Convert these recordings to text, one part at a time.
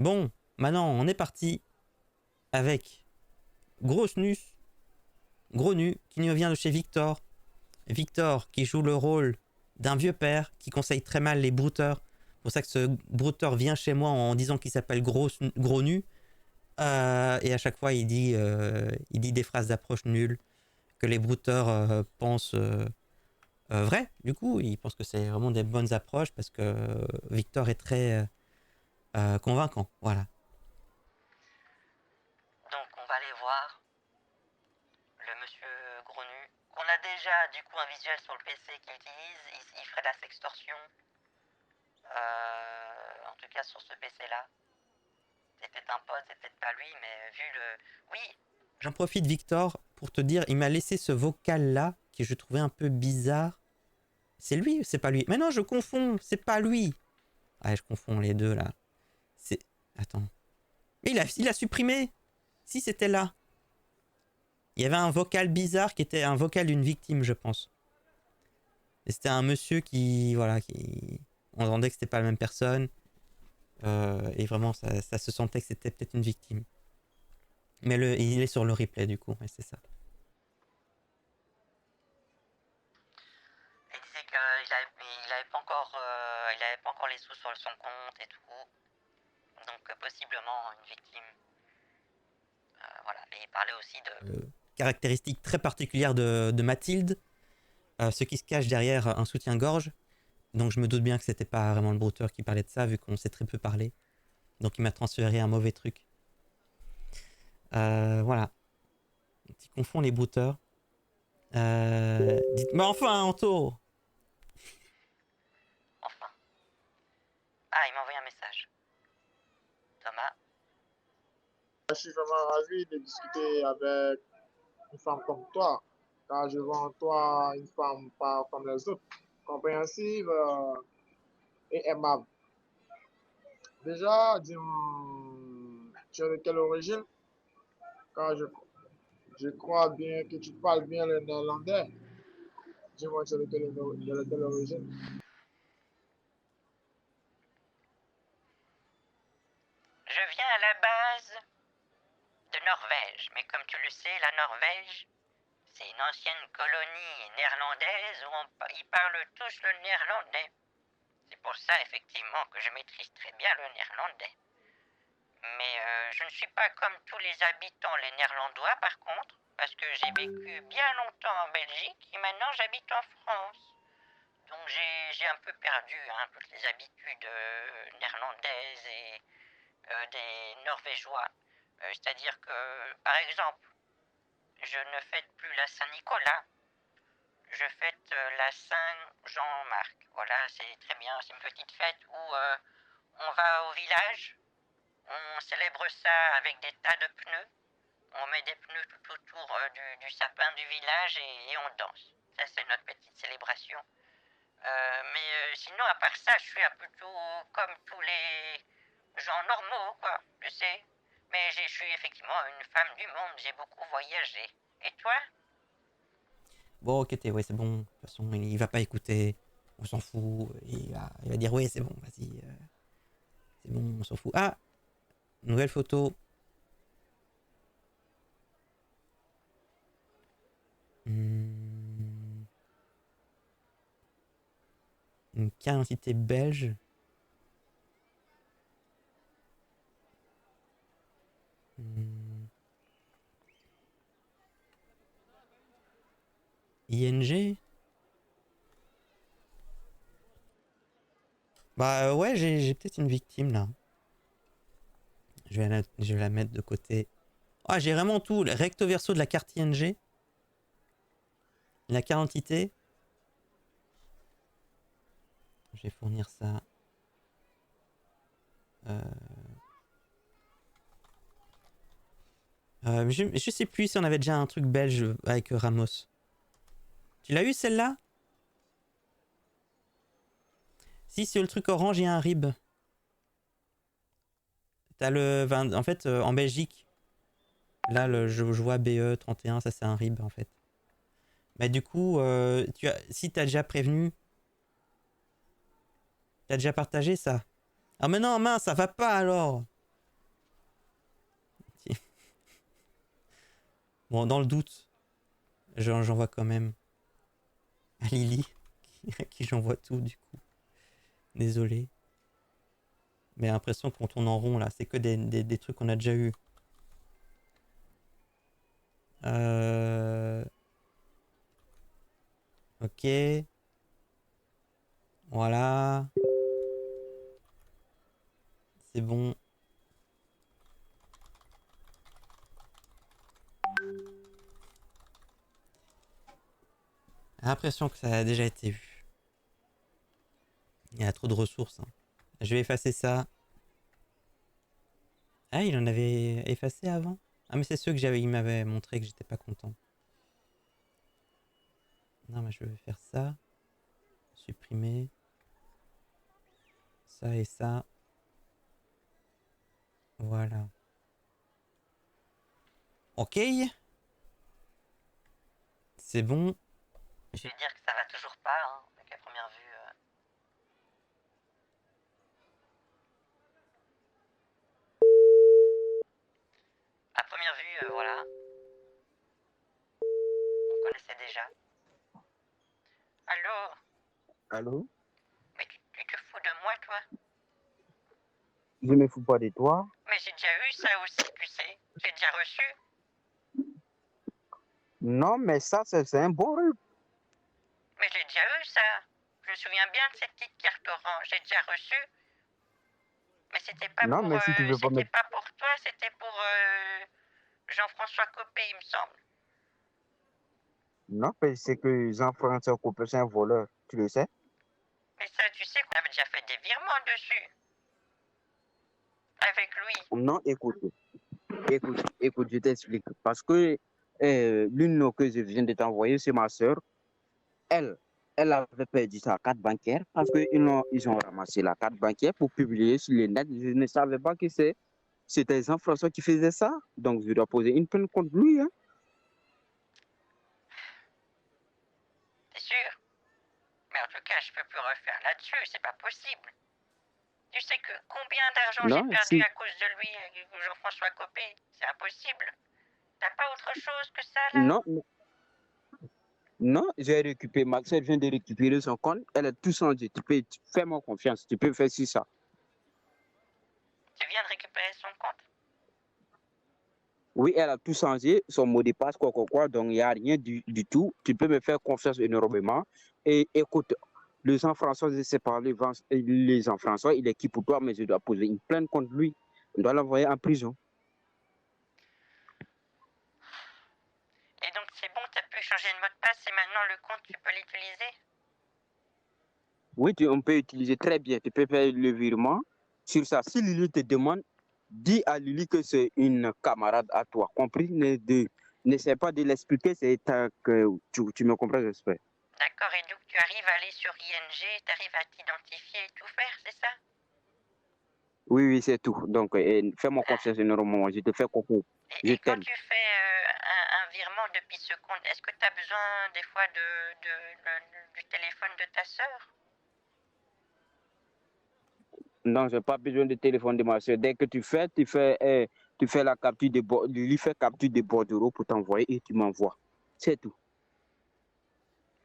Bon, maintenant, on est parti avec Gros Nu, qui nous vient de chez Victor. Victor, qui joue le rôle d'un vieux père qui conseille très mal les brouteurs. C'est pour ça que ce brouteur vient chez moi en disant qu'il s'appelle Gros Nu. Et à chaque fois, il dit des phrases d'approche nulles que les brouteurs pensent vraies. Du coup, il pense que c'est vraiment des bonnes approches parce que Victor est très convaincant. Voilà. Donc on va aller voir le monsieur Gronu, qu'on a déjà du coup un visuel sur le PC qu'il utilise, il ferait de la sextorsion, en tout cas sur ce PC là. C'est peut-être un pote, c'est peut-être pas lui, mais vu le... Oui. J'en profite Victor pour te dire, il m'a laissé ce vocal là que je trouvais un peu bizarre. C'est lui ou c'est pas lui? Mais non, je confonds, c'est pas lui. Ah, je confonds les deux là. C'est... Attends. Il a supprimé. Si c'était là. Il y avait un vocal bizarre qui était un vocal d'une victime, je pense. Et c'était un monsieur qui... Voilà, qui... On entendait que c'était pas la même personne. Et vraiment, ça se sentait que c'était peut-être une victime. Mais il est sur le replay du coup, et c'est ça. Il disait qu'il avait pas encore les sous sur son compte et tout. Donc possiblement une victime. Voilà. Et il parlait aussi de... Caractéristique très particulière de Mathilde. Ce qui se cache derrière un soutien-gorge. Donc je me doute bien que c'était pas vraiment le brouteur qui parlait de ça, vu qu'on sait très peu parler. Donc il m'a transféré un mauvais truc. Voilà. Tu confonds les brouteurs. Mais enfin, Anto! Enfin. Ah, il m'a envoyé un message. Thomas. Je suis vraiment ravi de discuter avec une femme comme toi, car je vois en toi une femme pas comme les autres, compréhensive et aimable. Déjà, dis-moi, tu es de quelle origine? Car je crois bien que tu parles bien le néerlandais. Dis-moi, tu es de quelle origine? Je viens à la base de Norvège, mais comme tu le sais, la Norvège, c'est une ancienne colonie néerlandaise où ils parlent tous le néerlandais. C'est pour ça, effectivement, que je maîtrise très bien le néerlandais. Mais je ne suis pas comme tous les habitants, les néerlandois, par contre, parce que j'ai vécu bien longtemps en Belgique et maintenant j'habite en France. Donc j'ai un peu perdu toutes les habitudes néerlandaises et des Norvégeois. C'est-à-dire que, par exemple, je ne fête plus la Saint-Nicolas, je fête la Saint-Jean-Marc. Voilà, c'est très bien, c'est une petite fête où on va au village, on célèbre ça avec des tas de pneus, on met des pneus tout autour du sapin du village et on danse. Ça, c'est notre petite célébration. Mais sinon, à part ça, je suis plutôt comme tous les gens normaux, quoi, tu sais. Mais je suis effectivement une femme du monde, j'ai beaucoup voyagé. Et toi? Bon, ok, ouais, c'est bon. De toute façon, il va pas écouter. On s'en fout. Il va dire, ouais, c'est bon, vas-y. C'est bon, on s'en fout. Ah! Nouvelle photo. Une quantité belge. ING. Bah ouais, j'ai peut-être une victime là. Je vais la mettre de côté. Ah, j'ai vraiment tout. Le recto verso de la carte ING. La carte d'identité. Je vais fournir ça. Je sais plus si on avait déjà un truc belge avec Ramos. Tu l'as eu celle-là? Si, sur le truc orange, il y a un RIB. T'as le... En fait, en Belgique, là, je vois BE 31, ça c'est un RIB en fait. Mais du coup, si t'as déjà prévenu, t'as déjà partagé ça. Ah mais non, mince, ça va pas alors. Bon, dans le doute, j'envoie quand même à Lily, à qui j'envoie tout du coup. Désolé. Mais j'ai l'impression qu'on tourne en rond là, c'est que des trucs qu'on a déjà eu. Ok. Voilà. C'est bon. J'ai l'impression que ça a déjà été vu. Il y a trop de ressources. Hein. Je vais effacer ça. Ah, il en avait effacé avant? Ah, mais c'est ceux que il m'avait montré que j'étais pas content. Non, mais je vais faire ça. Supprimer. Ça et ça. Voilà. Ok. C'est bon. Je vais dire que ça va toujours pas, hein, avec la première vue. À première vue, voilà. On connaissait déjà. Allô? Allô? Mais tu te fous de moi, toi? Je me fous pas de toi. Mais j'ai déjà eu ça aussi, tu sais. J'ai déjà reçu. Non, mais ça, c'est un bon rêve. Mais j'ai déjà eu ça. Je me souviens bien de cette petite carte orange. J'ai déjà reçu. Mais c'était pas Non, pour, mais si tu veux pas c'était mettre... pas pour toi, c'était pour Jean-François Copé, il me semble. Non, mais c'est que Jean-François Copé, c'est un voleur. Tu le sais? Mais ça, tu sais qu'on avait déjà fait des virements dessus. Avec lui. Non, écoute, je t'explique. Parce que l'une que je viens de t'envoyer, c'est ma sœur. Elle, elle avait perdu sa carte bancaire parce ils ont ramassé la carte bancaire pour publier sur les net. Je ne savais pas que c'était Jean-François qui faisait ça. Donc, je dois poser une plainte contre lui. Hein. T'es sûr? Mais en tout cas, je peux plus refaire là-dessus. C'est pas possible. Tu sais que combien d'argent j'ai Non, perdu si. à cause de lui, Jean-François Copé? C'est impossible. T'as pas autre chose que ça, là? Non, non, j'ai récupéré, ma soeur vient de récupérer son compte, elle a tout changé. Fais-moi confiance, tu peux faire ça. Tu viens de récupérer son compte? Oui, elle a tout changé, son mot de passe, quoi, donc il n'y a rien du tout. Tu peux me faire confiance énormément. Et écoute, le Jean-François, je sais parler, les Jean-François, il est qui pour toi, mais je dois poser une plainte contre lui. On doit l'envoyer en prison. Et donc c'est bon, t'as pu changer de mot de passe et maintenant le compte, tu peux l'utiliser? Oui, on peut utiliser très bien, tu peux faire le virement sur ça. Si Lily te demande, dis à Lily que c'est une camarade à toi, compris? N'essaie pas de l'expliquer, que tu me comprends, j'espère. D'accord, et donc tu arrives à aller sur ING, tu arrives à t'identifier et tout faire, c'est ça? Oui, c'est tout. Donc, fais-moi confiance énormément, je te fais coucou. Je Et quand t'aime. tu fais un virement depuis ce compte, est-ce que tu as besoin des fois du téléphone de ta sœur? Non, je n'ai pas besoin de téléphone de ma soeur. Dès que tu fais la capture de lui fait capture de bordereau pour t'envoyer et tu m'envoies. C'est tout.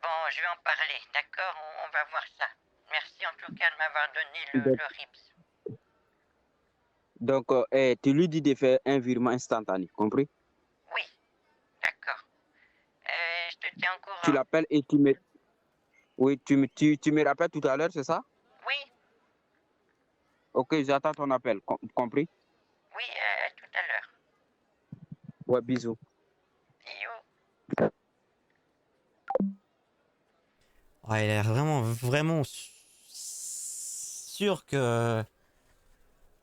Bon, je vais en parler, d'accord? On va voir ça. Merci en tout cas de m'avoir donné Donc, le RIBS. donc, tu lui dis de faire un virement instantané, compris? Oui, d'accord. Je te tiens au Tu courant. l'appelles et oui, tu me rappelles tout à l'heure, c'est ça? Oui, Ok, j'attends ton appel, compris? oui, à tout à l'heure. Ouais, bisous. Bisous. Ouais, il a l'air vraiment sûr que.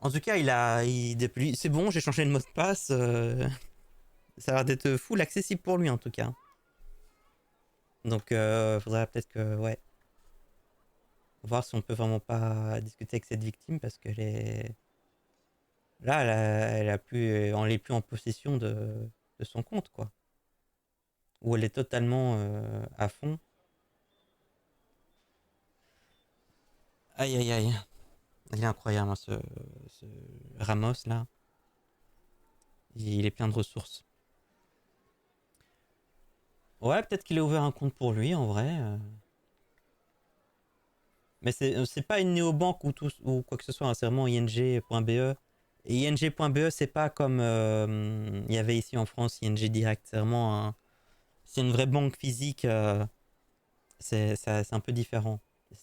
En tout cas, depuis, c'est bon, j'ai changé de mot de passe. Ça a l'air d'être full accessible pour lui en tout cas. Donc, faudrait peut-être que, ouais, voir si on peut vraiment pas discuter avec cette victime parce qu'elle est. Là, elle est plus en possession de son compte, quoi. Ou elle est totalement à fond. Aïe, aïe, aïe. Il est incroyable, hein, ce Ramos là. Il est plein de ressources. Ouais, peut-être qu'il a ouvert un compte pour lui, en vrai. Mais c'est pas une néobanque ou quoi que ce soit, hein, c'est vraiment ing.be. Et ing.be, c'est pas comme il y avait ici en France, ING Direct. C'est vraiment c'est une vraie banque physique. C'est un peu différent.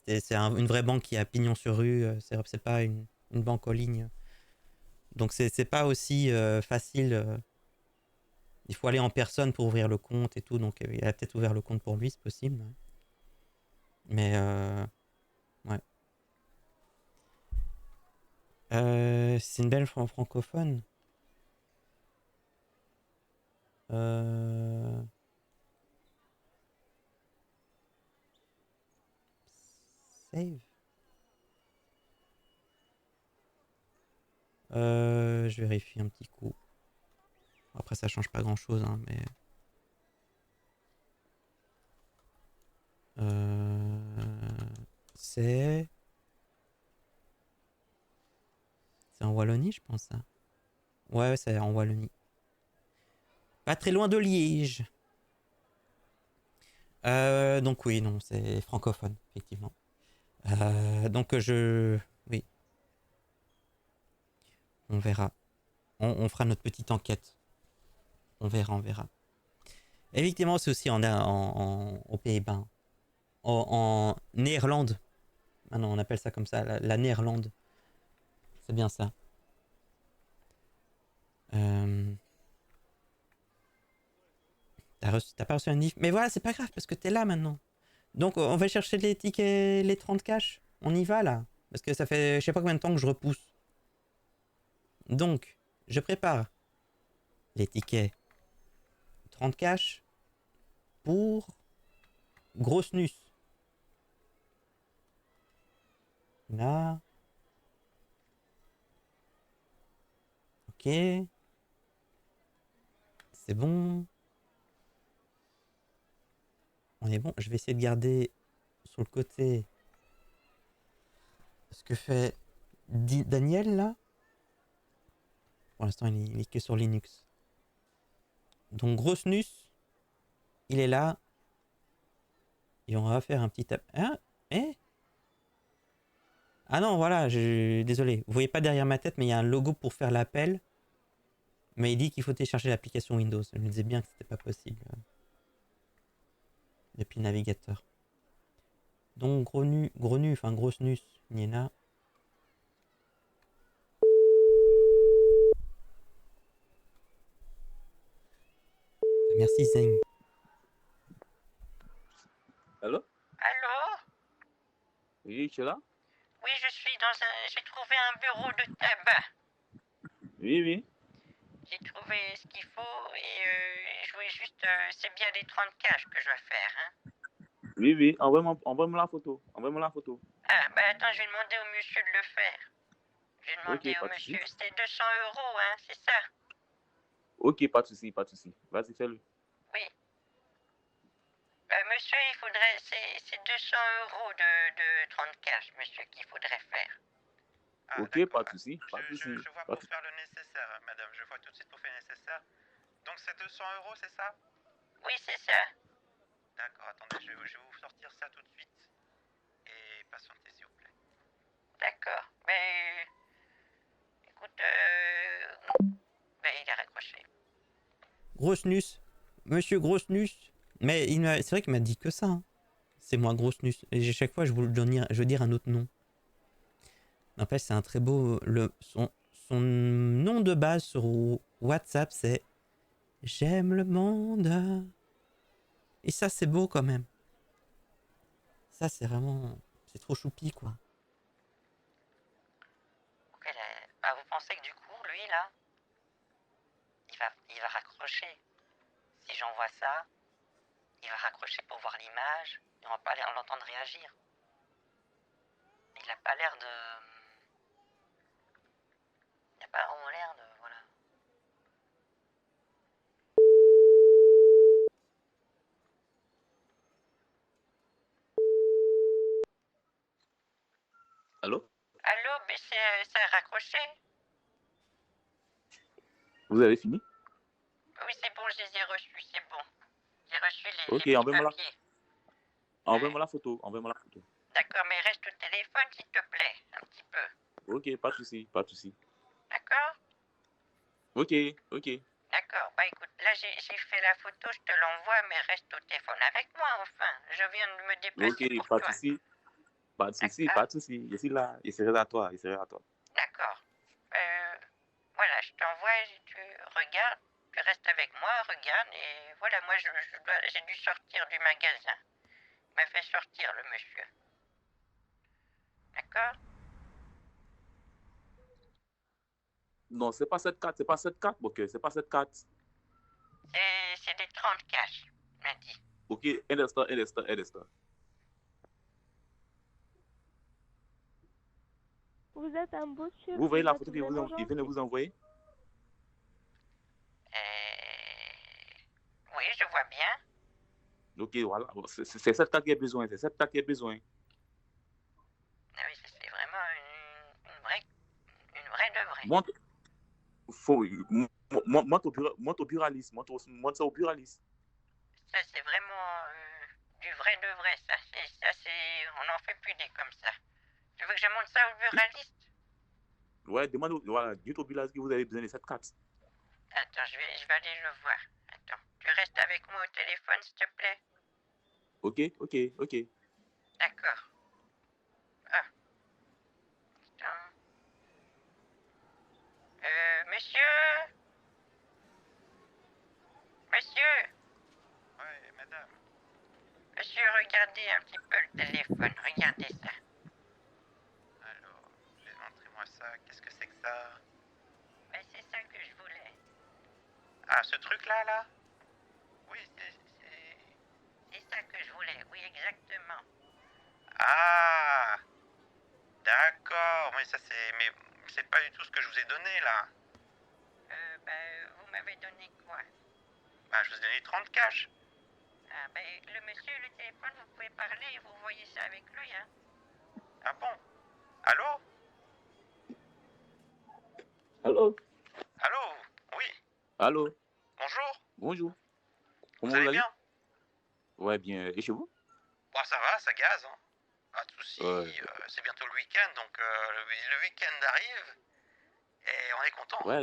Une vraie banque qui a pignon sur rue. C'est pas une banque en ligne. Donc c'est pas aussi facile. Il faut aller en personne pour ouvrir le compte et tout. Donc il a peut-être ouvert le compte pour lui, c'est possible. Mais ouais. C'est une belle francophone. Save. Je vérifie un petit coup. Après, ça change pas grand chose, hein, mais. C'est. C'est en Wallonie, je pense, ça. Ouais, c'est en Wallonie. Pas très loin de Liège. Donc, oui, non, c'est francophone, effectivement. Donc, Oui, on verra. On fera notre petite enquête. On verra. Effectivement, c'est aussi aux Pays-Bas. En Néerlande. Ah non, on appelle ça comme ça, la Néerlande. C'est bien ça. T'as pas reçu un NIF. Mais voilà, c'est pas grave parce que t'es là maintenant. Donc, on va chercher les tickets, les 30 cash. On y va là. Parce que ça fait je sais pas combien de temps que je repousse. Donc, je prépare les tickets 30 cash pour Grosse Nus. Là. Ok. C'est bon. On est bon. Je vais essayer de garder sur le côté ce que fait Daniel là. Pour l'instant, il est que sur Linux. Donc, Grosse Nus, il est là. Et on va faire un petit tap. Hein? Eh? Ah non, voilà, désolé. Vous voyez pas derrière ma tête, mais il y a un logo pour faire l'appel. Mais il dit qu'il faut télécharger l'application Windows. Je me disais bien que c'était pas possible. Depuis le navigateur. Donc, Grosse Nus, Niena. Merci Zeng. Allô? Allô? Oui, tu es là? Oui, j'ai trouvé un bureau de tabac. Oui. J'ai trouvé ce qu'il faut et je voulais juste... c'est bien les 30 cash que je vais faire, hein. Oui. Envoie-moi la photo. Ah, bah attends, je vais demander au monsieur de le faire. Je vais demander Ok, au pas de souci. monsieur. C'était 200 euros, hein, c'est ça? Ok, pas de souci. Vas-y, fais-le. Oui. Monsieur, il faudrait... C'est 200 euros de 30 cash, monsieur, qu'il faudrait faire. Ah, Ok, d'accord. pas de souci. Je vois pour faire le nécessaire, madame. Je vois tout de suite pour faire le nécessaire. Donc c'est 200 euros, c'est ça? Oui, c'est ça. D'accord, attendez, je vais vous sortir ça tout de suite. Et patientez, s'il vous plaît. D'accord. Mais... Écoute, ben, il a raccroché. Grosse Nus. Monsieur Grosse Nus. Mais c'est vrai qu'il m'a dit que ça. Hein. C'est moi Grosse Nus. Et chaque fois, je veux dire un autre nom. N'empêche, c'est un très beau... Son nom de base sur WhatsApp, c'est J'aime le monde. Et ça, c'est beau quand même. Ça, c'est vraiment... C'est trop choupi, quoi. Ok, bah, vous pensez que du coup, lui, là, il va raccrocher. Si j'envoie ça, il va raccrocher pour voir l'image et on va pas l'entendre réagir. Il a pas l'air de... Il a pas vraiment l'air de... Voilà. Allô? Allô, mais ça a raccroché? Vous avez fini? Oui, c'est bon, je les ai reçus, c'est bon. J'ai reçu Ok, petits envoie-moi papiers. la photo. Envoie-moi la photo. D'accord, mais reste au téléphone s'il te plaît, un petit peu. Ok, pas de souci, pas de souci. D'accord? Ok, ok. D'accord, bah écoute, là j'ai fait la photo, je te l'envoie, mais reste au téléphone avec moi enfin. Je viens de me déplacer Ok, pour pas de toi. souci. Pas de souci, D'accord? pas de souci. Je suis là. Je serai à toi, je serai à toi. D'accord. Voilà, je t'envoie, tu regardes, tu restes avec moi, regarde, et voilà, moi j'ai dû sortir du magasin. Il m'a fait sortir le monsieur. D'accord? Non, c'est pas cette carte, ok, c'est pas cette carte. C'est des 30 cash, il m'a dit. Ok, un instant, un instant, un instant. Vous êtes un beau monsieur. Vous voyez la êtes photo vraiment qu'il vient de gentil. vous envoyer? Oui, je vois bien. Ok, voilà. C'est cette carte qui a besoin, c'est cette carte qui a besoin. Ah oui, c'est vraiment une vraie de vraie. Montre, montre au buraliste, montre ça au buraliste. Ça, c'est vraiment du vrai de vrai, ça. On n'en fait plus des comme ça. Tu veux que je montre ça au buraliste? Ouais, voilà, dites au buraliste que vous avez besoin de cette carte. Attends, je vais aller le voir. Attends, tu restes avec moi au téléphone, s'il te plaît? Ok, ok, ok. D'accord. Ah, attends. Monsieur? Monsieur? Ouais, madame. Monsieur, regardez un petit peu le téléphone. Regardez ça. Alors, montrez-moi ça. Qu'est-ce que c'est que ça? Ben, c'est ça que je voulais. Ah, ce truc-là, là? Oui, C'est ça que je voulais, oui, exactement. Ah! D'accord, mais ça c'est... Mais c'est pas du tout ce que je vous ai donné, là. Vous m'avez donné quoi? Bah, je vous ai donné 30 cash. Ah, ben, le monsieur, le téléphone, vous pouvez parler et vous voyez ça avec lui, hein? Ah bon? Allô? Allô? Allô? Oui. Allô? Bonjour. Bonjour. Vous Comment allez bien? Ouais, bien. Et chez vous? Bah, ça va, ça gaze, hein. Pas de soucis. Ouais. C'est bientôt le week-end, donc le week-end arrive et on est content. Ouais,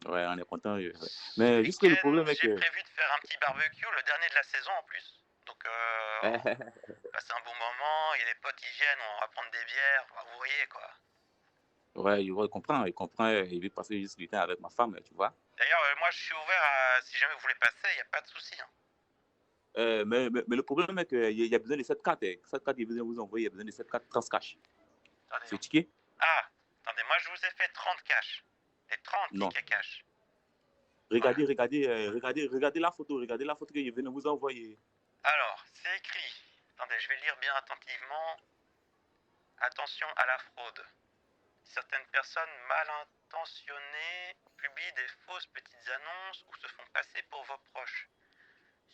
ouais, on est content. Ouais. Ce Mais juste que le week-end, problème est j'ai que... prévu de faire un petit barbecue, le dernier de la saison en plus. Donc, passer un bon moment, il y a des potes qui viennent, on va prendre des bières, enfin, vous voyez quoi. Ouais, il comprend, il veut passer juste du temps avec ma femme, tu vois. D'ailleurs, moi je suis ouvert à, si jamais vous voulez passer, il n'y a pas de souci. Hein. Mais le problème est qu'il y a besoin de cette carte. Cette carte, il besoin de vous envoyer, il y a besoin de cette carte Transcash. Attendez, C'est ticket? Ah, attendez, moi je vous ai fait 30 cash. Les 30 Non. tickets cash. Regardez la photo qu'il vient de vous envoyer. Alors, c'est écrit. Attendez, je vais lire bien attentivement. Attention à la fraude. Certaines personnes mal intentionnées publient des fausses petites annonces ou se font passer pour vos proches.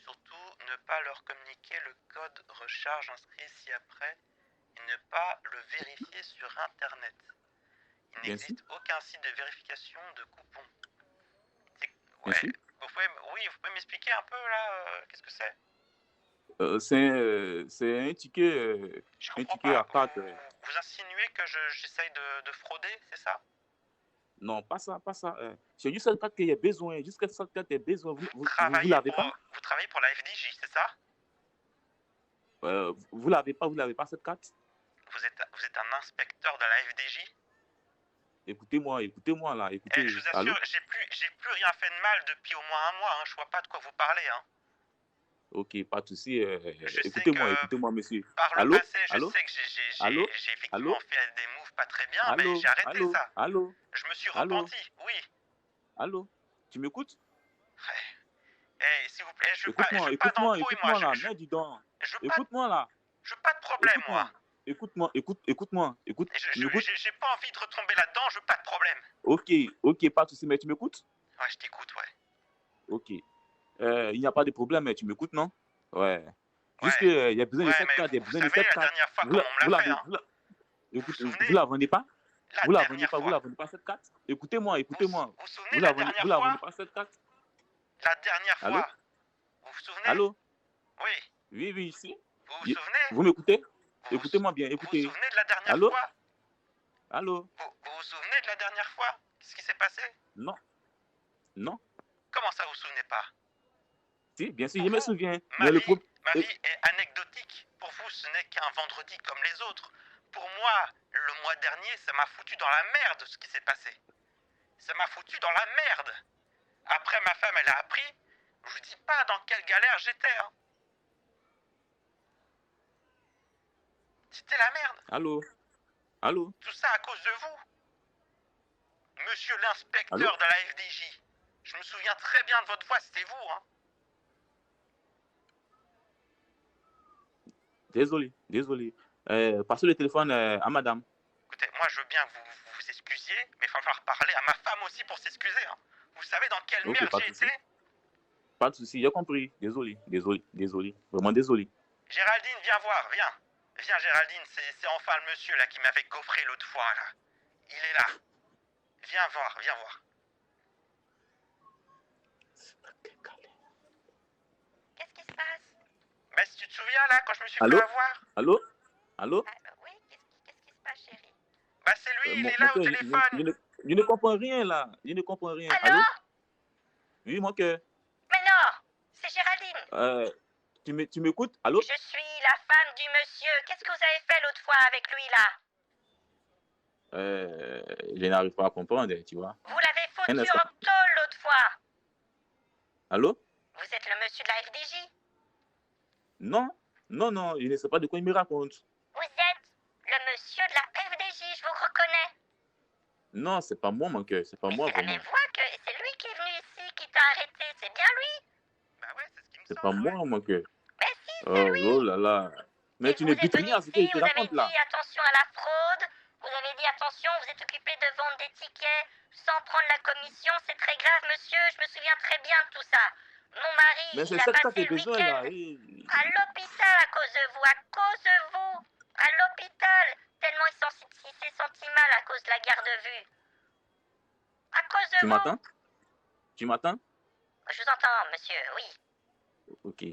Surtout, ne pas leur communiquer le code recharge inscrit ci-après et ne pas le vérifier sur Internet. Il n'existe aucun site de vérification de coupons. Ouais. Vous pouvez m'expliquer un peu là, qu'est-ce que c'est? C'est un ticket, à carte. Vous insinuez que j'essaye de frauder, c'est ça? Non, pas ça. C'est juste cette carte qu'il y a besoin. Juste cette carte qu'il y a besoin. Vous l'avez pas? Vous travaillez pour la FDJ, c'est ça? Vous l'avez pas cette carte? Vous êtes un inspecteur de la FDJ? Écoutez-moi là, écoutez. Je vous assure, j'ai plus rien fait de mal depuis au moins un mois, hein. Je vois pas de quoi vous parlez, hein. Ok, pas de souci. Écoutez-moi, monsieur. Par le passé, je sais que j'ai effectivement fait des moves pas très bien, mais j'ai arrêté ça. Je me suis repenti, oui. Allô? Tu m'écoutes? Eh, s'il vous plaît, je veux pas d'embrouille, moi. Mais dis donc. Écoute-moi là. Je veux pas de problème, moi. Écoute-moi. J'ai pas envie de retomber là-dedans, je veux pas de problème. Ok, pas de souci, mais tu m'écoutes? Ouais, je t'écoute, ouais. Ok. Il n'y a pas de problème, mais tu m'écoutes, non? Ouais. Juste qu'il y a besoin de cette carte, il y a besoin de cette carte. La dernière fois, comment on me l'a fait, hein? Écoute, vous la vendez pas? Vous la vendez pas cette carte? Écoutez-moi. Vous vous souvenez Vous la vendez pas cette carte? La dernière fois. Vous vous souvenez? Allô? Oui, Oui, oui, ici. vous vous souvenez? Vous m'écoutez? Vous Écoutez-moi bien, vous vous écoutez. souvenez de la dernière Allô? fois? Allô? Vous vous souvenez de la dernière fois? Qu'est-ce qui s'est passé? Non, non. Comment ça, vous vous souvenez pas? Si, bien sûr, Pour je me vous, souviens. ma Mais le vie, problème... ma vie est anecdotique. Pour vous, ce n'est qu'un vendredi comme les autres. Pour moi, le mois dernier, ça m'a foutu dans la merde ce qui s'est passé. Ça m'a foutu dans la merde. Après, ma femme, elle a appris. Je vous dis pas dans quelle galère j'étais. Hein. C'était la merde. Allô? Allô? Tout ça à cause de vous. Monsieur Allô? l'inspecteur de la FDJ. Je me souviens très bien de votre voix, c'était vous. Hein. Désolé, désolé. Passez le téléphone à madame. Écoutez, moi je veux bien que vous excusiez, mais il va falloir parler à ma femme aussi pour s'excuser. Hein. Vous savez dans quelle Ok, merde pas de j'ai souci. été? Pas de souci, j'ai compris. Désolé, désolé, désolé. Vraiment désolé. Géraldine, viens voir, viens. Viens Géraldine, c'est enfin le monsieur là qui m'avait coffré l'autre fois là. Il est là. Viens voir, viens voir. Qu'est-ce qui se passe? Bah si tu te souviens là, quand je me suis Allô? fait avoir? Allô? Allô? Oui, qu'est-ce qui se passe, chérie? Bah c'est lui, il Mon est là au cœur, téléphone. je ne comprends rien là. Je ne comprends rien. Allô? Oui, mon cœur. Mais non, c'est Géraldine. Tu m'écoutes? Allô? Je suis la femme du monsieur. Qu'est-ce que vous avez fait l'autre fois avec lui là? Je n'arrive pas à comprendre, tu vois. Vous l'avez Un foutu instant. en tôle l'autre fois. Allô? Vous êtes le monsieur de la FDJ. Non, non, non, je ne sais pas de quoi il me raconte. Vous êtes le monsieur de la FDJ, je vous reconnais. Non, c'est pas moi, mon cœur. C'est pas Mais moi, c'est la vraiment. même voix que c'est lui qui est venu ici, qui t'a arrêté. C'est bien lui. Bah ouais, c'est ce qui me C'est pas semble. moi, mon cœur. Mais si, c'est Oh, lui. oh là là. Mais Et tu vous ne êtes butes venu rien à ce ici, qu'il te vous avez raconte dit là. attention à la fraude. Vous avez dit attention, vous êtes occupé de vendre des tickets sans prendre la commission. C'est très grave, monsieur. Je me souviens très bien de tout ça. Mon mari, Mais il c'est a ça que passé j'ai le besoin week-end là. à l'hôpital à cause de vous, à cause de vous, à l'hôpital, tellement il s'est senti mal à cause de la garde de vue. À cause de Tu vous. m'entends? Tu m'entends? Je vous entends, monsieur, oui. Ok.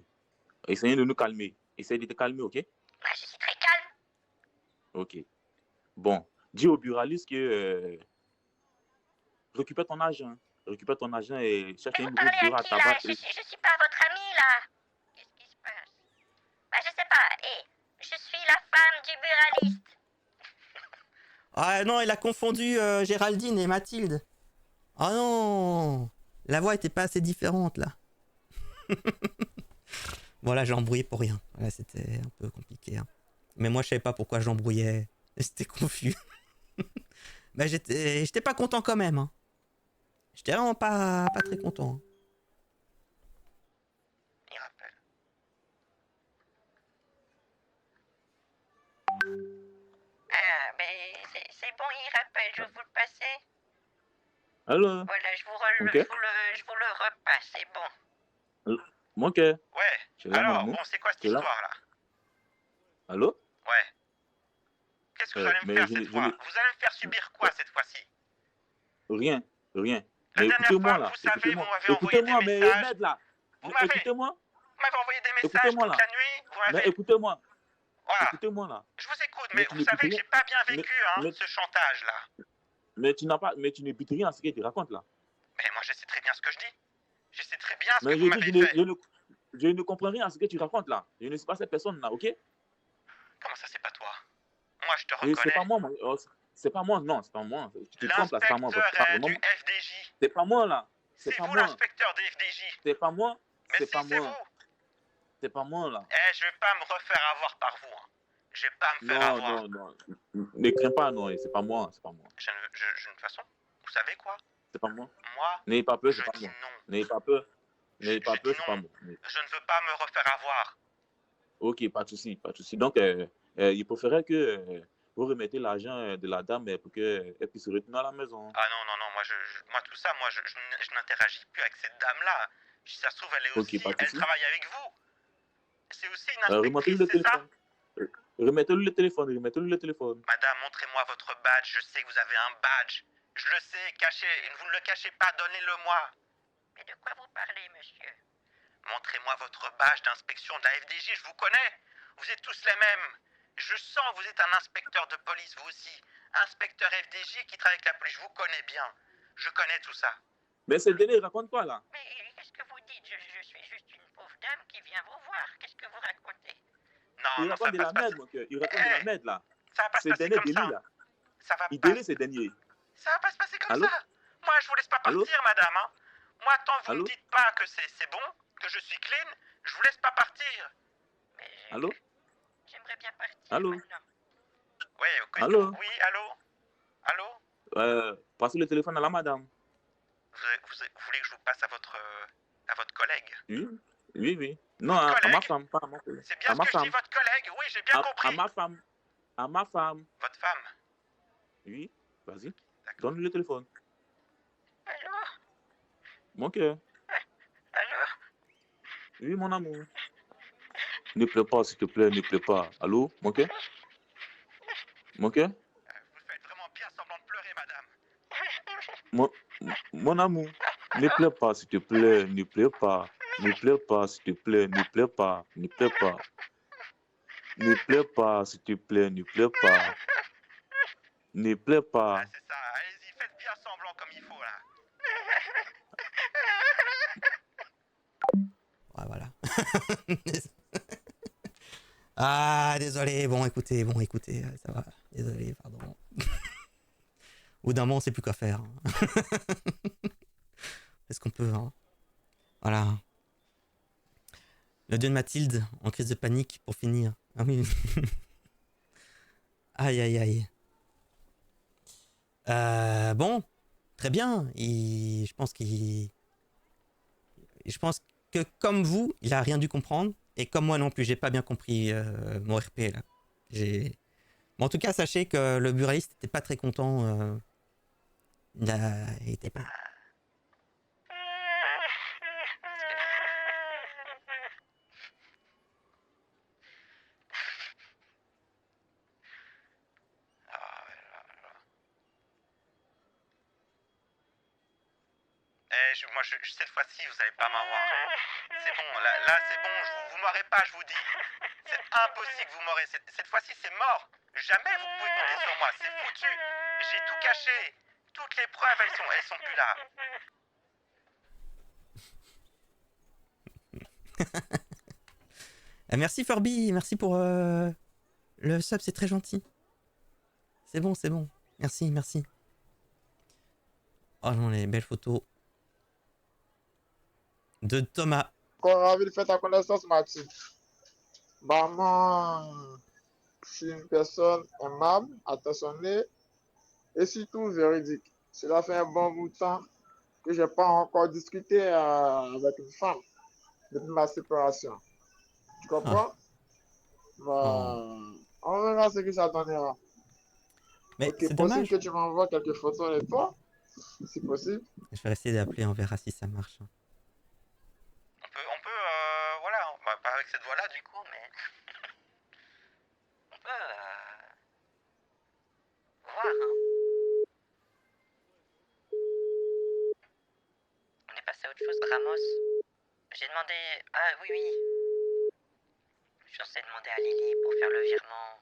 Essayez de nous calmer. Essaye de te calmer, ok? Bah, je suis très calme. Ok. Bon, dis au buraliste que récupère ton argent. Récupère ton argent et cherche Mais un vous nouveau parlez bureau à à qui, tabac. là? Je suis pas votre amie, là. Qu'est-ce qui se passe? Bah, je sais pas. Et je suis la femme du buraliste. Ah non, il a confondu Géraldine et Mathilde. Oh non, la voix était pas assez différente là. Voilà, j'ai embrouillé pour rien. Voilà, c'était un peu compliqué. Hein. Mais moi, je savais pas pourquoi j'embrouillais. C'était confus. Mais j'étais pas content quand même. Hein. J'étais vraiment pas très content. Hein. Il rappelle. Ah, mais c'est bon, il rappelle. Je vais vous le passer. Allô? Voilà, je vous le repasse. C'est bon. Mon cœur. Ouais. Tu es là, mon Alors, amour? bon, c'est quoi cette Tu es là? histoire là? Allô? Ouais. Qu'est-ce que vous allez me mais faire je cette n'ai- fois? Vous allez me faire subir quoi cette fois-ci? Rien, rien. La Mais dernière écoutez-moi fois, là. vous savez, Écoutez-moi. vous m'avez envoyé des Écoutez-moi, mais messages. merde là. Vous m'avez Écoutez-moi. envoyé des messages Écoutez-moi, toute là. la nuit. Vous Mais m'avez... écoutez-moi. Voilà. Écoutez-moi là. Je vous écoute, Mais mais tu vous ne savez butes que j'ai rien. pas bien Mais- vécu hein, mais- ce chantage là. Mais tu ne butes rien à ce qu'il te raconte là. Mais moi je sais très bien ce que je dis. Je sais très bien ce Mais que vous m'avez fait. je ne comprends rien à ce que tu racontes là. Je ne suis pas cette personne là, ok? Comment ça c'est pas toi? Moi je te Et c'est reconnais. pas moi, c'est pas moi, non, c'est pas moi. Tu te trompes là, c'est pas moi. L'inspecteur C'est pas du moi. FDJ. C'est pas moi là. C'est C'est pas vous moi. l'inspecteur des FDJ. C'est pas moi. Mais C'est si pas c'est moi. vous. C'est pas moi là. Eh, je vais pas me refaire avoir par vous. Hein. Je vais pas me faire Non, avoir. non, non. Ne crains pas, non, c'est pas moi, c'est pas moi. De toute façon, vous savez quoi? C'est pas moi. Moi, N'ayez pas peur, je c'est pas dis moi. non. N'ayez pas peur. N'ayez Je pas peur, dis c'est pas non. moi. Je ne veux pas me refaire avoir. Ok, pas de souci, pas de souci. Donc, il préférait que vous remettez l'argent de la dame pour qu'elle puisse retourner à la maison. Ah non, non, non, moi tout ça, je n'interagis plus avec cette dame-là. Si ça se trouve, elle est Ok, aussi, pas de elle souci. travaille avec vous. C'est aussi une Remettez-lui inspectrice, le c'est ça? téléphone. Remettez-lui le téléphone, remettez-lui le téléphone. Madame, montrez-moi votre badge. Je sais que vous avez un badge. Je le sais, cachez. Vous ne le cachez pas, donnez-le-moi. Mais de quoi vous parlez, monsieur? Montrez-moi votre badge d'inspection de la FDJ, je vous connais. Vous êtes tous les mêmes. Je sens que vous êtes un inspecteur de police, vous aussi. Inspecteur FDJ qui travaille avec la police, je vous connais bien. Je connais tout ça. Mais c'est le délai, raconte quoi là? Mais qu'est-ce que vous dites? Je suis juste une pauvre dame qui vient vous voir. Qu'est-ce que vous racontez? Non, Il non, ça raconte de va pas la se passer. merde, mon cœur. Il raconte de la merde là. Ça va pas se C'est le passer dernier comme délit ça. là. Ça va Il pas. délai, c'est le dernier. Ça va pas se passer comme Allô? ça. Moi, je vous laisse pas Allô? partir, madame. Hein. Moi, tant que vous Allô? me dites pas que c'est bon, que je suis clean, je vous laisse pas partir. Mais Allô? j'aimerais bien partir Allô? maintenant. Oui, ok. Allô? Oui, allô? Allô? Passez le téléphone à la madame. Vous voulez que je vous passe à votre collègue? Oui, oui, oui. Non, Votre à ma collègue? femme, pas à mon collègue. C'est bien À ce ma que je dis, femme. votre collègue. Oui, j'ai bien À compris. ma femme. À ma femme. Votre femme. Oui, vas-y. D'accord. Donne le téléphone. Allô? Mon cœur. Allô? Oui, mon amour. Ne pleure pas, s'il te plaît, ne pleure pas. Allô, mon cœur? Mon cœur? Vous faites vraiment bien semblant de pleurer, madame. Mon amour. Ne pleure pas, s'il te plaît, ne pleure pas. Ne pleure pas, s'il te plaît, ne pleure pas. Ne pleure pas. Ne pleure pas, s'il te plaît, ne pleure pas. Ne pleure pas. Ah, c'est ça. Allez-y, faites bien semblant comme il faut, là. Ouais, voilà. Ah, désolé. Bon, écoutez, ça va. Désolé, pardon. Au bout d'un moment, on sait plus quoi faire. Hein. Est-ce qu'on peut, hein. Voilà. Le dieu de Mathilde en crise de panique pour finir. Ah oui. Aïe, aïe, aïe. Bon, très bien. Je pense que comme vous, il a rien dû comprendre. Et comme moi non plus, j'ai pas bien compris mon RP là. Bon, en tout cas, sachez que le buraliste n'était pas très content. Il était pas. Cette fois-ci, vous allez pas m'avoir. C'est bon, là c'est bon, vous m'aurez pas, je vous dis. C'est impossible que vous m'aurez. Cette fois-ci, c'est mort. Jamais vous pouvez compter sur moi, c'est foutu. J'ai tout caché. Toutes les preuves, elles sont plus là. Merci Furby, merci pour le sub, c'est très gentil. C'est bon. Merci. Oh non, les belles photos de Thomas. Encore ravi de faire ta connaissance, Mathilde. Maman, je suis une personne aimable, attentionnée et surtout véridique. Cela fait un bon bout de temps que je n'ai pas encore discuté avec une femme depuis ma séparation. Tu comprends? On verra ce que ça donnera. Mais ok, c'est possible dommage. que tu m'envoies quelques photos de toi, si possible. Je vais essayer d'appeler, on verra si ça marche. On peut voilà, pas avec cette voix-là du coup, mais On peut voir, hein. On est passé à autre chose, Ramos. J'ai demandé... Ah oui. Je suis censé demander à Lily pour faire le virement.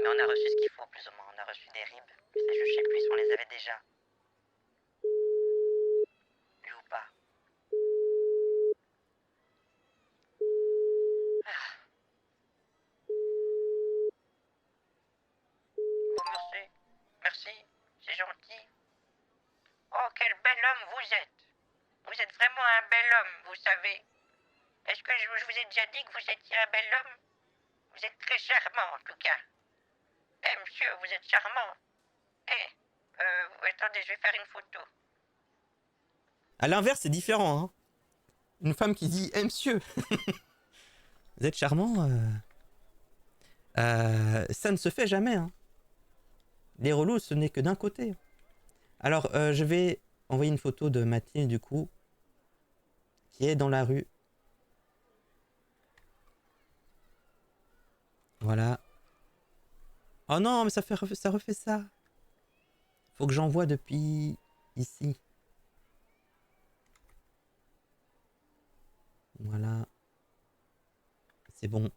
Mais on a reçu ce qu'il faut, plus ou moins. On a reçu des ribs. Je sais plus si on les avait déjà. Lui ou pas. Oh, merci, c'est gentil. Oh, quel bel homme vous êtes. Vous êtes vraiment un bel homme, vous savez. Est-ce que je vous ai déjà dit que vous étiez un bel homme? Vous êtes très charmant, en tout cas. Eh, monsieur, vous êtes charmant. Attendez, je vais faire une photo. À l'inverse, c'est différent. Hein. Une femme qui dit « monsieur !» Vous êtes charmant. Ça ne se fait jamais. Hein. Les relous, ce n'est que d'un côté. Alors, je vais envoyer une photo de Mathilde, du coup, qui est dans la rue. Voilà. Oh non, mais ça refait ça. Faut que j'envoie depuis ici. C'est bon.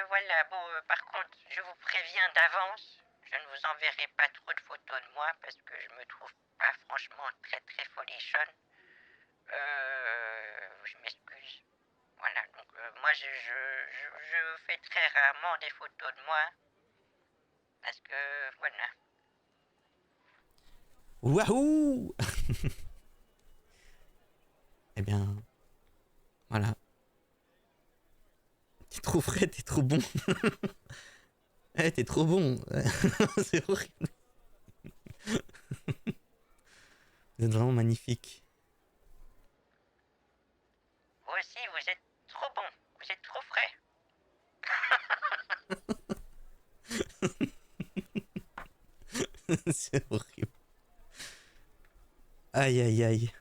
Voilà, bon, par contre, je vous préviens d'avance, je ne vous enverrai pas trop de photos de moi parce que je me trouve pas franchement très très folichonne. Je m'excuse. Voilà, donc moi je fais très rarement des photos de moi parce que voilà. Wahou! Eh bien, voilà. T'es trop frais, t'es trop bon. Eh, t'es trop bon. C'est horrible. Vous êtes vraiment magnifique. Vous aussi, vous êtes trop bon, vous êtes trop frais. C'est horrible. Aïe aïe aïe.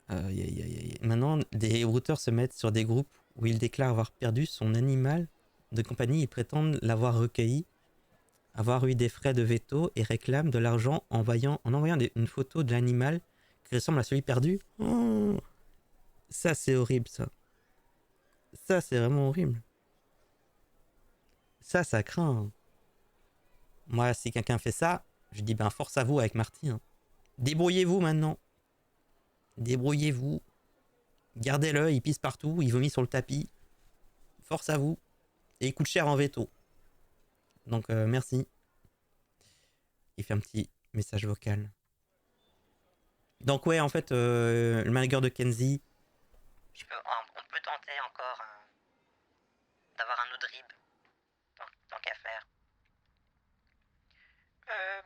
Aïe aïe aïe aïe. Maintenant, des routeurs se mettent sur des groupes où ils déclarent avoir perdu son animal de compagnie. Ils prétendent l'avoir recueilli, avoir eu des frais de veto et réclament de l'argent en envoyant une photo de l'animal qui ressemble à celui perdu. Oh, ça, c'est horrible, ça. Ça, c'est vraiment horrible. Ça craint. Moi, si quelqu'un fait ça, je dis ben force à vous avec Marty. Hein. Débrouillez-vous maintenant. Débrouillez-vous. Gardez-le, il pisse partout, il vomit sur le tapis. Force à vous. Et il coûte cher en veto. Donc merci. Il fait un petit message vocal. Donc ouais, en fait, le manager de Kenzie. On peut tenter encore d'avoir un autre rib, tant qu'à faire.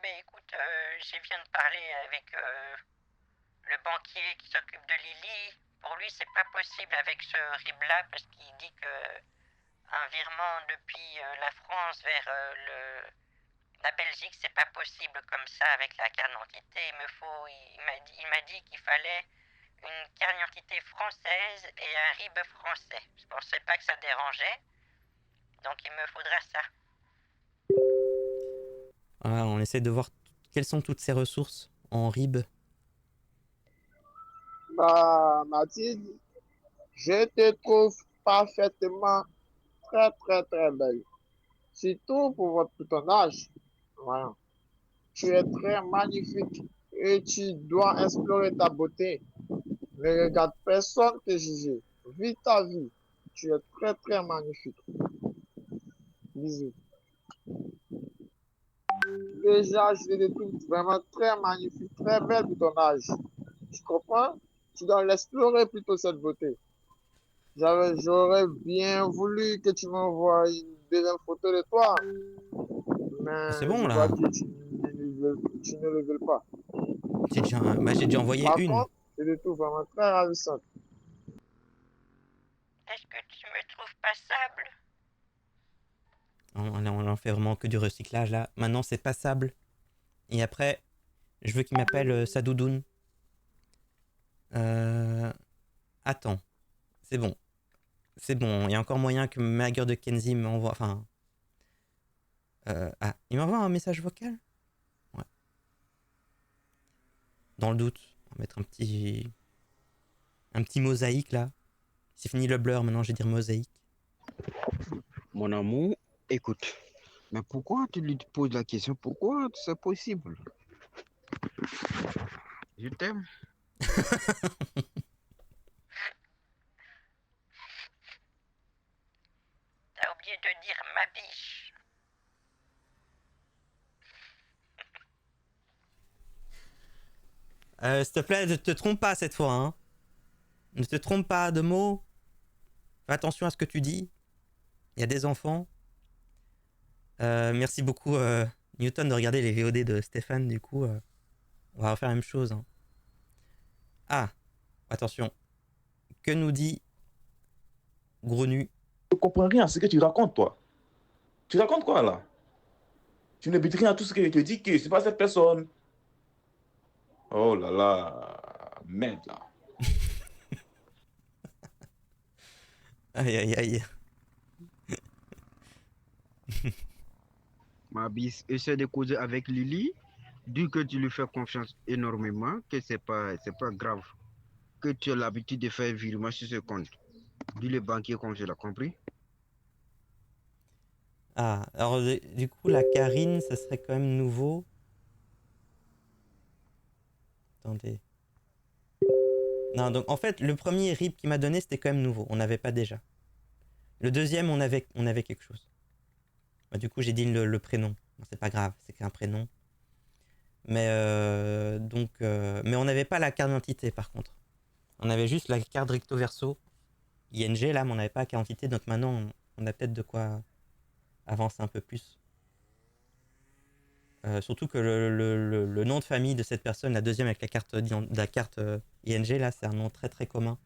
Mais écoute, je viens de parler avec le banquier qui s'occupe de Lily. Pour lui, c'est pas possible avec ce RIB-là parce qu'il dit que un virement depuis la France vers la Belgique, c'est pas possible comme ça avec la carte d'identité. Il m'a dit qu'il fallait une carte d'identité française et un RIB français. Je pensais pas que ça dérangeait, donc il me faudra ça. Voilà, on essaie de voir quelles sont toutes ces ressources en RIB. Bah, Mathilde, je te trouve parfaitement très, très, très belle. Surtout pour ton âge. Voilà. Tu es très magnifique et tu dois explorer ta beauté. Ne regarde personne te juger. Vis ta vie. Tu es très, très magnifique. Bisous. Déjà, je te trouve vraiment très magnifique, très belle pour ton âge. Tu comprends? Tu dois l'explorer plutôt cette beauté. J'aurais bien voulu que tu m'envoies une deuxième photo de toi, C'est mais bon je vois là. que tu ne le veux pas. J'ai déjà envoyé Par une. contre, je te trouve vraiment très ravissante. Est-ce que tu me trouves passable? On en fait vraiment que du recyclage là. Maintenant c'est passable. Et après, je veux qu'il m'appelle sa doudoune. Attends. C'est bon. C'est bon. Il y a encore moyen que ma gueule de Kenzie m'envoie. Enfin. Il m'envoie un message vocal? Ouais. Dans le doute, on va mettre un petit mosaïque là. C'est fini le blur, maintenant je vais dire mosaïque. Mon amour, écoute, mais pourquoi tu lui poses la question? Pourquoi c'est possible? Je t'aime. T'as oublié de dire ma biche. S'il te plaît, ne te trompe pas cette fois, hein. Ne te trompe pas de mots. Fais attention à ce que tu dis. Il y a des enfants. Merci beaucoup, Newton, de regarder les VOD de Stéphane. Du coup, on va refaire la même chose. Hein. Ah, attention. Que nous dit Grenu? Je ne comprends rien à ce que tu racontes, toi. Tu racontes quoi, là? Tu ne butes rien à tout ce que je te dis, que c'est pas cette personne. Oh là là, merde, là. Aïe, aïe, aïe. Ma bis essaie de causer avec Lily. dis que tu lui fais confiance énormément, que c'est pas grave, que tu as l'habitude de faire virement sur ce compte. Dis le banquier comme je l'ai compris. Ah, alors du coup, la Karine, ça serait quand même nouveau. Attendez. Non, donc en fait, le premier RIB qu'il m'a donné, c'était quand même nouveau. On n'avait pas déjà. Le deuxième, on avait quelque chose. Bah, du coup, j'ai dit le prénom. Bon, c'est pas grave, c'est qu'un prénom. Mais mais on n'avait pas la carte d'identité par contre. On avait juste la carte recto verso ING là, mais on n'avait pas la carte d'identité. Donc maintenant, on a peut-être de quoi avancer un peu plus. Surtout que le nom de famille de cette personne, la deuxième avec la carte ING là, c'est un nom très très commun.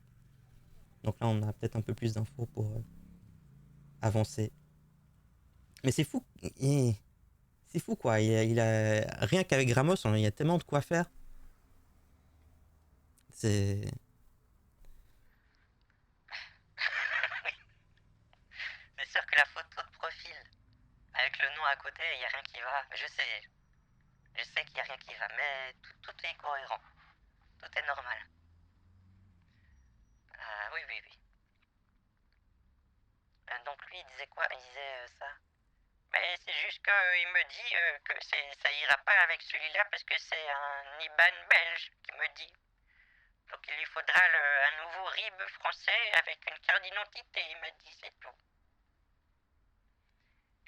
Donc là, on a peut-être un peu plus d'infos pour avancer. Mais c'est fou. C'est fou quoi. Il a rien qu'avec Ramos, il y a tellement de quoi faire. C'est. C'est sûr que la photo de profil, avec le nom à côté, il n'y a rien qui va. Je sais qu'il n'y a rien qui va, mais tout est cohérent. Tout est normal. Ah oui, oui, oui. Donc lui, il disait quoi? Il disait ça. Mais c'est juste qu'il me dit que ça ira pas avec celui-là parce que c'est un IBAN belge qui me dit. Donc il lui faudra un nouveau RIB français avec une carte d'identité, il m'a dit, c'est tout.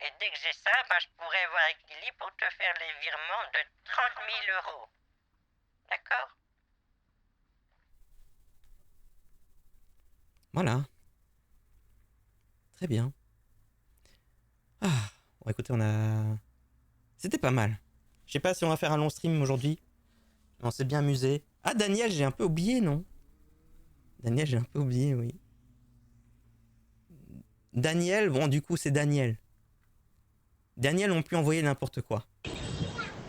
Et dès que j'ai ça, je pourrais voir avec Lily pour te faire les virements de 30 000 euros. D'accord? Voilà. Très bien. Ah, bon, écoutez, c'était pas mal. Je sais pas si on va faire un long stream aujourd'hui. On s'est bien amusé. Ah, Daniel, j'ai un peu oublié, non? Daniel, j'ai un peu oublié, oui. Daniel, bon, du coup, c'est Daniel. Daniel, on peut envoyer n'importe quoi.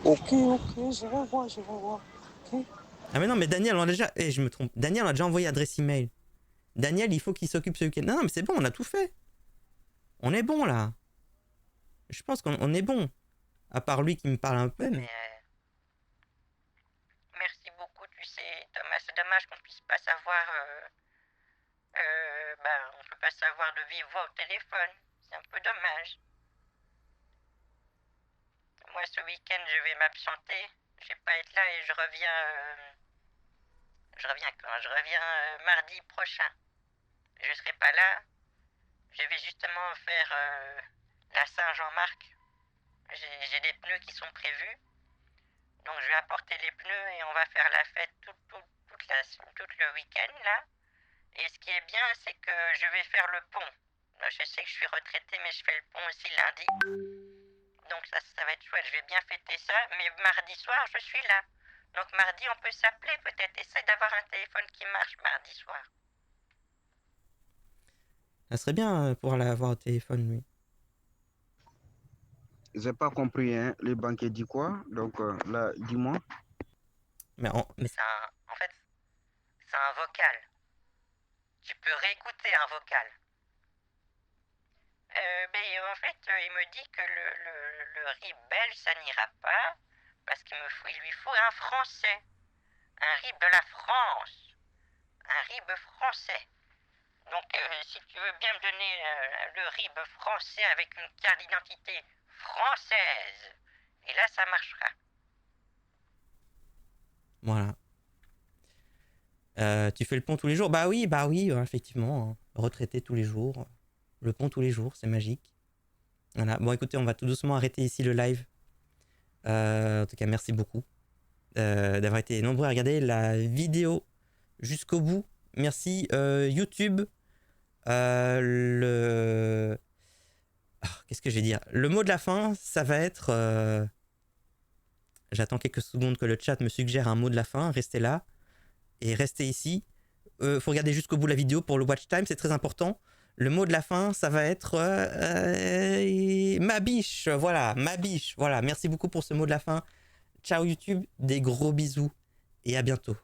Ok, je vais voir. Ok. Ah, mais non, mais Daniel, on a déjà. Je me trompe. Daniel, on a déjà envoyé adresse email. Daniel, il faut qu'il s'occupe ce week-end. Non, mais c'est bon, on a tout fait. On est bon, là. Je pense qu'on est bon. À part lui qui me parle un peu, mais. Merci beaucoup, tu sais, Thomas, c'est dommage qu'on puisse pas savoir. On peut pas savoir de vive voix au téléphone. C'est un peu dommage. Moi, ce week-end, je vais m'absenter. Je vais pas être là et je reviens. Je reviens quand? Je reviens mardi prochain. Je serai pas là. Je vais justement faire la Saint-Jean-Marc. J'ai des pneus qui sont prévus. Donc je vais apporter les pneus et on va faire la fête tout le week-end là. Et ce qui est bien, c'est que je vais faire le pont. Je sais que je suis retraité, mais je fais le pont aussi lundi. Donc ça va être chouette, je vais bien fêter ça. Mais mardi soir, je suis là. Donc mardi, on peut s'appeler peut-être. Essaye d'avoir un téléphone qui marche mardi soir. Ça serait bien pour l'avoir au téléphone, lui. J'ai pas compris, hein. Le banquier dit quoi? Donc là, dis-moi. Mais en fait, c'est un vocal. Tu peux réécouter un vocal. En fait, il me dit que le RIB belge, ça n'ira pas, parce qu'il lui faut un français. Un RIB de la France. Un RIB français. Donc, si tu veux bien me donner le RIB français avec une carte d'identité française, et là, ça marchera. Voilà. Tu fais le pont tous les jours? Bah oui, effectivement. Hein. Retraité tous les jours. Le pont tous les jours, c'est magique. Voilà. Bon, écoutez, on va tout doucement arrêter ici le live. En tout cas, merci beaucoup d'avoir été nombreux à regarder la vidéo jusqu'au bout. Merci YouTube. Qu'est-ce que je vais dire? Le mot de la fin, ça va être... J'attends quelques secondes que le chat me suggère un mot de la fin. Restez là. Et restez ici. Faut regarder jusqu'au bout la vidéo pour le watch time, c'est très important. Le mot de la fin, ça va être ma biche. Voilà, ma biche. Voilà, merci beaucoup pour ce mot de la fin. Ciao YouTube, des gros bisous et à bientôt.